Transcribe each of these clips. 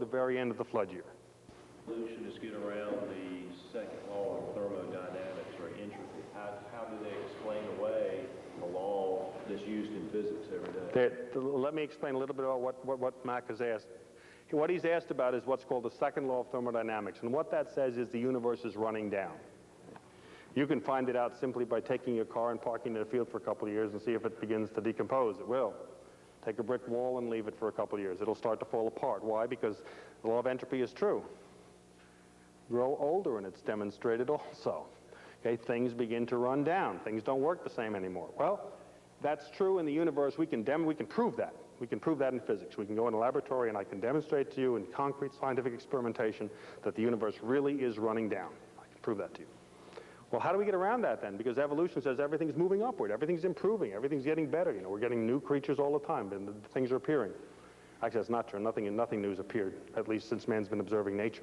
the very end of the flood year. Evolutionists get around the second law of thermodynamics or entropy. How do they explain away a law that's used in physics every day? Let me explain a little bit about what Mac has asked. What he's asked about is what's called the second law of thermodynamics, and what that says is the universe is running down. You can find it out simply by taking your car and parking it in a field for a couple of years and see if it begins to decompose. It will. Take a brick wall and leave it for a couple of years. It'll start to fall apart. Why? Because the law of entropy is true. Grow older and it's demonstrated also. Okay, things begin to run down. Things don't work the same anymore. Well, that's true in the universe. We can prove that. We can prove that in physics. We can go in a laboratory and I can demonstrate to you in concrete scientific experimentation that the universe really is running down. I can prove that to you. Well, how do we get around that then? Because evolution says everything's moving upward, everything's improving, everything's getting better. You know, we're getting new creatures all the time, and things are appearing. Actually, that's not true. Nothing new has appeared, at least since man's been observing nature.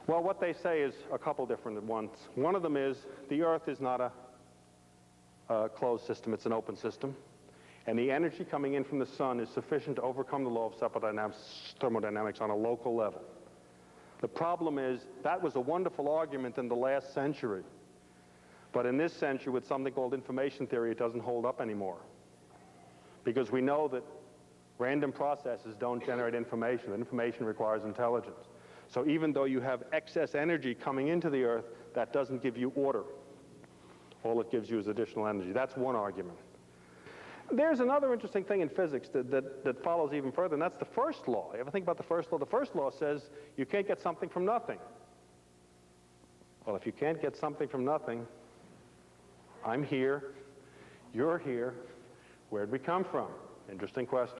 Well, what they say is a couple different ones. One of them is the Earth is not a closed system, it's an open system. And the energy coming in from the sun is sufficient to overcome the law of thermodynamics on a local level. The problem is, that was a wonderful argument in the last century. But in this century, with something called information theory, it doesn't hold up anymore. Because we know that random processes don't generate information. Information requires intelligence. So even though you have excess energy coming into the Earth, that doesn't give you order. All it gives you is additional energy. That's one argument. There's another interesting thing in physics that follows even further, and that's the first law. You ever think about the first law? The first law says you can't get something from nothing. Well, if you can't get something from nothing, I'm here, you're here, where'd we come from? Interesting question.